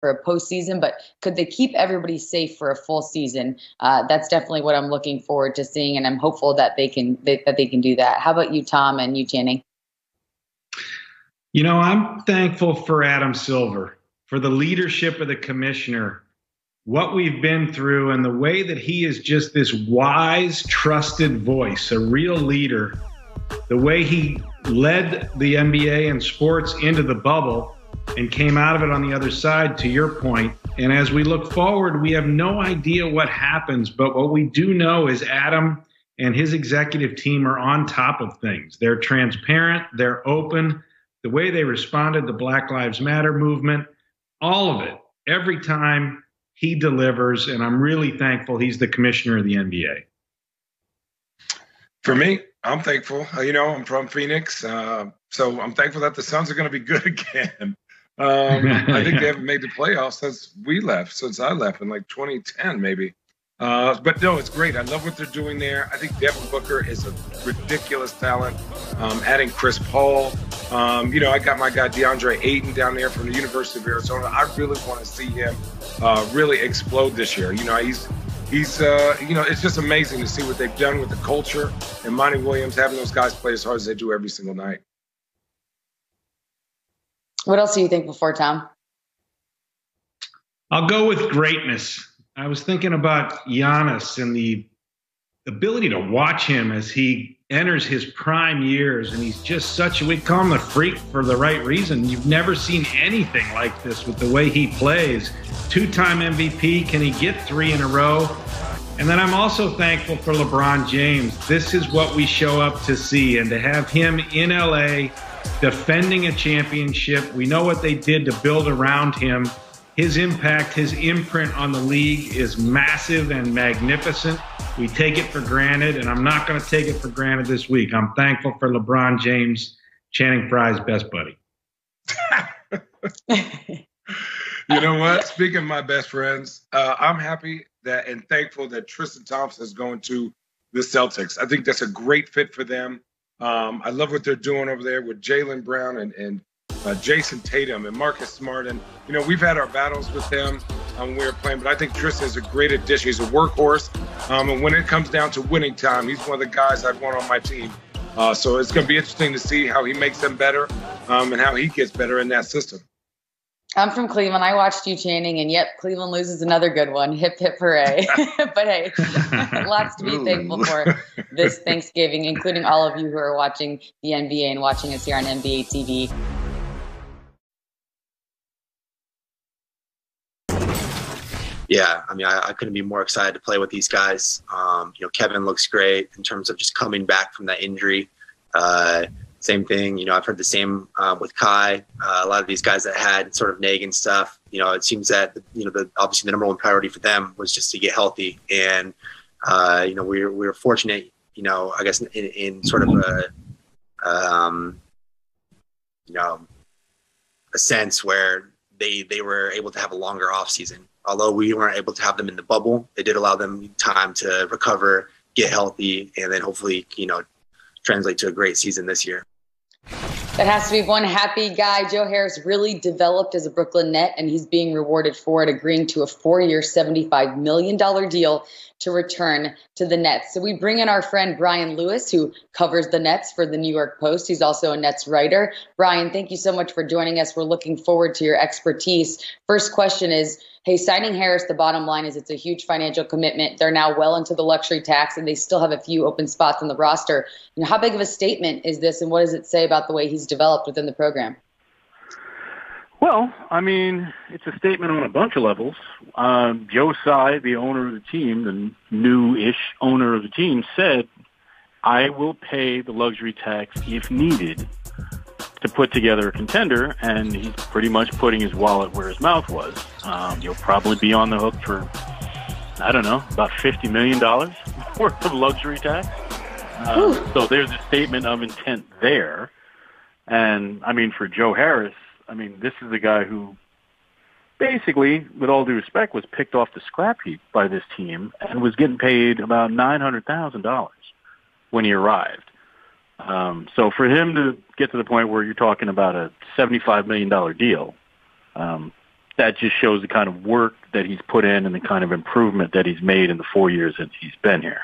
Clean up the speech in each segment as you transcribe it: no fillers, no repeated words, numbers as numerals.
for a postseason, but could they keep everybody safe for a full season? That's definitely what I'm looking forward to seeing, and I'm hopeful that they can do that. How about you, Tom, and you, Channing? I'm thankful for Adam Silver, for the leadership of the commissioner, what we've been through, and the way that he is just this wise, trusted voice, a real leader, the way he led the NBA and sports into the bubble and came out of it on the other side, to your point. And as we look forward, we have no idea what happens, but what we do know is Adam and his executive team are on top of things. They're transparent, they're open. The way they responded to Black Lives Matter movement, all of it, every time he delivers, and I'm really thankful he's the commissioner of the NBA. For me, I'm thankful. I'm from Phoenix, so I'm thankful that the Suns are going to be good again. I think they haven't made the playoffs since I left in like 2010 maybe. But no, it's great. I love what they're doing there. I think Devin Booker is a ridiculous talent. Adding Chris Paul. I got my guy DeAndre Ayton down there from the University of Arizona. I really want to see him really explode this year. He's it's just amazing to see what they've done with the culture and Monty Williams having those guys play as hard as they do every single night. What else do you think before, Tom? I'll go with greatness. I was thinking about Giannis and the ability to watch him as he enters his prime years, and he's just we call him a freak for the right reason. You've never seen anything like this with the way he plays. Two-time MVP, can he get 3 in a row? And then I'm also thankful for LeBron James. This is what we show up to see, and to have him in LA defending a championship. We know what they did to build around him. His impact, his imprint on the league is massive and magnificent. We take it for granted, and I'm not going to take it for granted this week. I'm thankful for LeBron James, Channing Frye's best buddy. You know what? Speaking of my best friends, I'm happy and thankful that Tristan Thompson is going to the Celtics. I think that's a great fit for them. I love what they're doing over there with Jaylen Brown and Jason Tatum and Marcus Smart. And, we've had our battles with them when we were playing, but I think Tristan is a great addition. He's a workhorse. And when it comes down to winning time, he's one of the guys I'd want on my team. So it's going to be interesting to see how he makes them better and how he gets better in that system. I'm from Cleveland. I watched you, Channing, and yep, Cleveland loses another good one. Hip, hip, hooray. But hey, lots to be thankful for this Thanksgiving, including all of you who are watching the NBA and watching us here on NBA TV. Yeah, I couldn't be more excited to play with these guys. Kevin looks great in terms of just coming back from that injury. Same thing, I've heard the same with Kai. A lot of these guys that had sort of nagging stuff, it seems that, obviously the number one priority for them was just to get healthy. And, we were fortunate, I guess in sort of a sense where they were able to have a longer off season. Although we weren't able to have them in the bubble, it did allow them time to recover, get healthy, and then hopefully, translate to a great season this year. That has to be one happy guy. Joe Harris really developed as a Brooklyn Net, and he's being rewarded for it, agreeing to a 4-year, $75 million deal to return to the Nets. So we bring in our friend Brian Lewis, who covers the Nets for the New York Post. He's also a Nets writer. Brian, thank you so much for joining us. We're looking forward to your expertise. First question is, hey, signing Harris, the bottom line is it's a huge financial commitment. They're now well into the luxury tax, and they still have a few open spots on the roster. How big of a statement is this, and what does it say about the way he's developed within the program? Well, it's a statement on a bunch of levels. Joe Tsai, the owner of the team, the new-ish owner of the team, said, I will pay the luxury tax if needed to put together a contender, and he's pretty much putting his wallet where his mouth was. You'll probably be on the hook for, about $50 million worth of luxury tax. So there's a statement of intent there. And, for Joe Harris, this is the guy who basically, with all due respect, was picked off the scrap heap by this team and was getting paid about $900,000 when he arrived. So for him to get to the point where you're talking about a $75 million deal, that just shows the kind of work that he's put in and the kind of improvement that he's made in the 4 years since he's been here.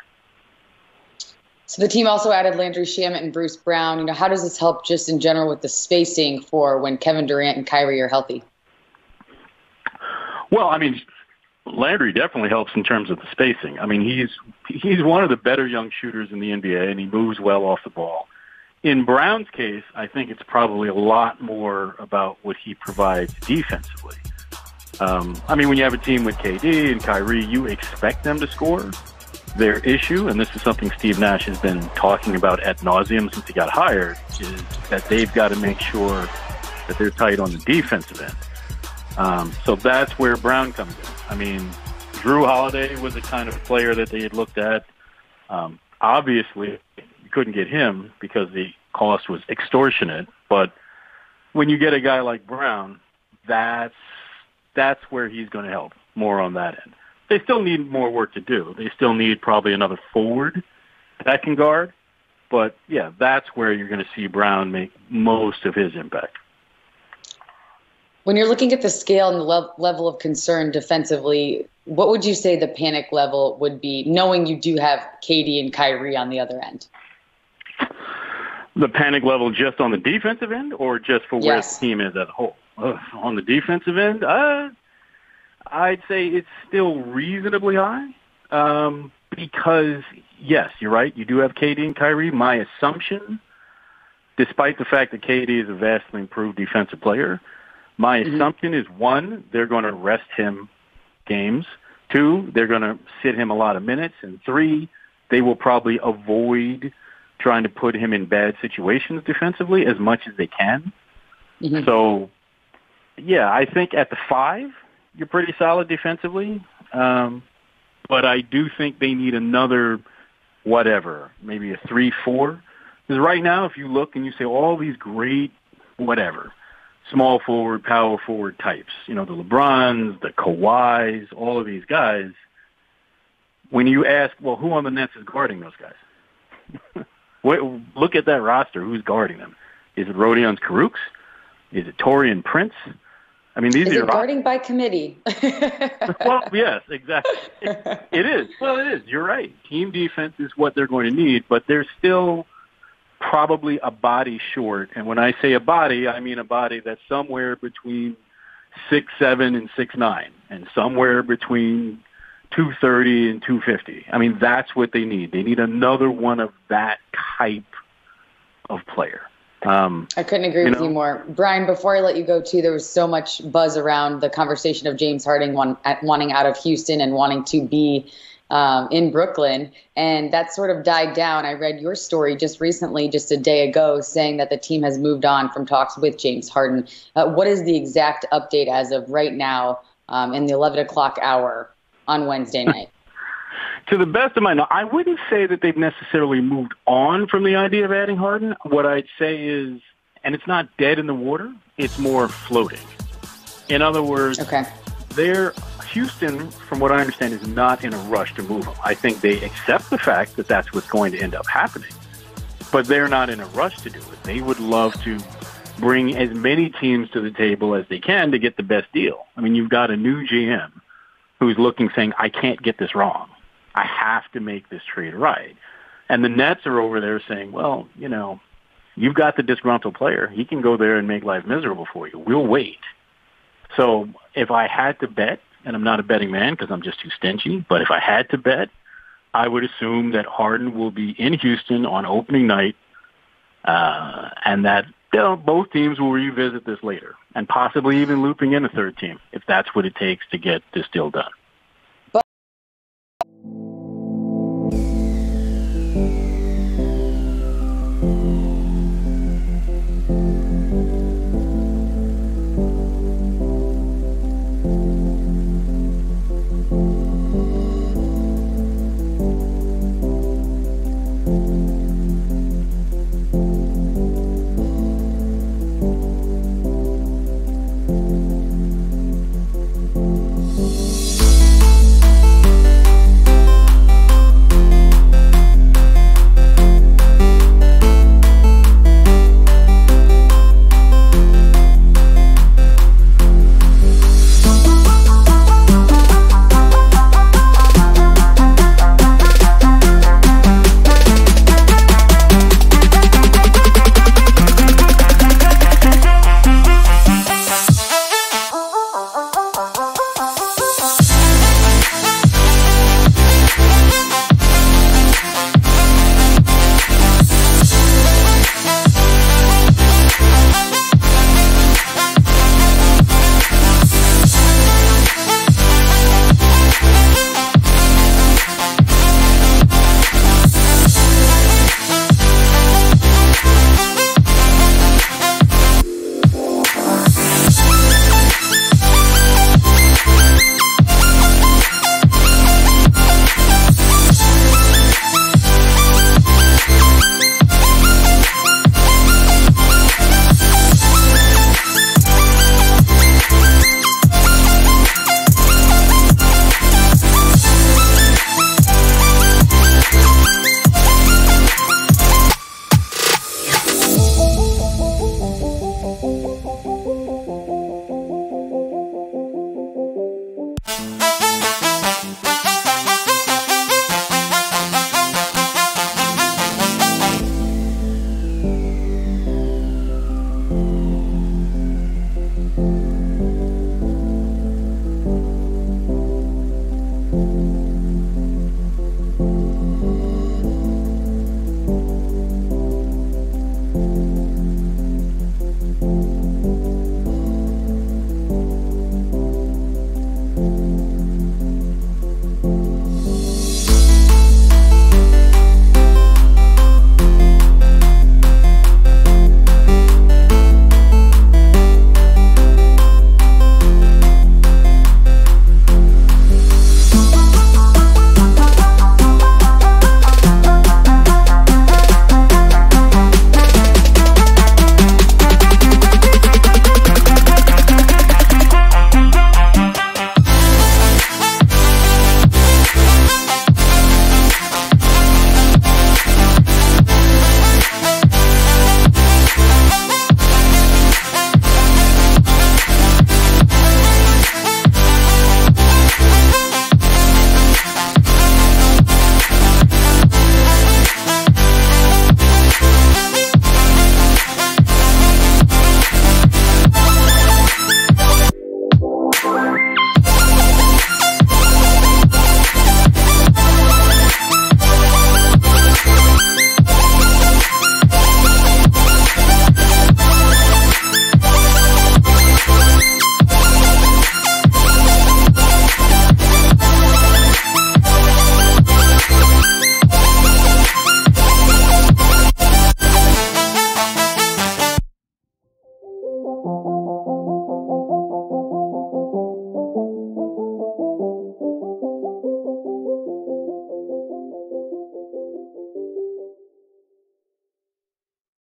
So the team also added Landry Shamet and Bruce Brown. You know, how does this help just in general with the spacing for when Kevin Durant and Kyrie are healthy? Well, I mean, Landry definitely helps in terms of the spacing. I mean, he's one of the better young shooters in the NBA, and he moves well off the ball. In Brown's case, I think it's probably a lot more about what he provides defensively. I mean, when you have a team with KD and Kyrie, you expect them to score. Their issue, and this is something Steve Nash has been talking about ad nauseum since he got hired, is that they've got to make sure that they're tight on the defensive end. So that's where Brown comes in. I mean, Drew Holiday was the kind of player that they had looked at. Obviously, you couldn't get him because the cost was extortionate. But when you get a guy like Brown, that's where he's going to help more on that end. They still need more work to do. They still need probably another forward that can guard. But, yeah, that's where you're going to see Brown make most of his impact. When you're looking at the scale and the level of concern defensively, what would you say the panic level would be, knowing you do have KD and Kyrie on the other end? The panic level just on the defensive end or just for where the team is as a whole? On the defensive end, I'd say it's still reasonably high because, yes, you're right. You do have KD and Kyrie. My assumption, despite the fact that KD is a vastly improved defensive player, my assumption is, one, they're going to rest him games. Two, they're going to sit him a lot of minutes. And three, they will probably avoid trying to put him in bad situations defensively as much as they can. So, yeah, I think at the 5, you're pretty solid defensively. But I do think they need another whatever, maybe a 3-4. Because right now, if you look and you say all these great whatever, small forward, power forward types, you know, the LeBrons, the Kawhis, all of these guys, when you ask, well, who on the Nets is guarding those guys? Look at that roster. Who's guarding them? Is it Rodion Kurucs? Is it Taurean Prince? I mean, these are guarding by committee. Well, yes, exactly. It is. Well, it is. You're right. Team defense is what they're going to need, but they're still probably a body short. And when I say a body, I mean a body that's somewhere between 6'7" and 6'9", and somewhere between 230 and 250. I mean, that's what they need. They need another one of that type of player. I couldn't agree with you more. Brian, before I let you go, too, there was so much buzz around the conversation of James Harden wanting out of Houston and wanting to be in Brooklyn, and that sort of died down. I read your story just recently, just a day ago, saying that the team has moved on from talks with James Harden. What is the exact update as of right now in the 11 o'clock hour on Wednesday night? To the best of my knowledge, I wouldn't say that they've necessarily moved on from the idea of adding Harden. What I'd say is, and it's not dead in the water, it's more floating. In other words, Houston, from what I understand, is not in a rush to move him. I think they accept the fact that that's what's going to end up happening, but they're not in a rush to do it. They would love to bring as many teams to the table as they can to get the best deal. I mean, you've got a new GM who's looking, saying, I can't get this wrong. I have to make this trade right. And the Nets are over there saying, well, you know, you've got the disgruntled player. He can go there and make life miserable for you. We'll wait. So if I had to bet, and I'm not a betting man because I'm just too stingy, but if I had to bet, I would assume that Harden will be in Houston on opening night, and that both teams will revisit this later, and possibly even looping in a third team if that's what it takes to get this deal done.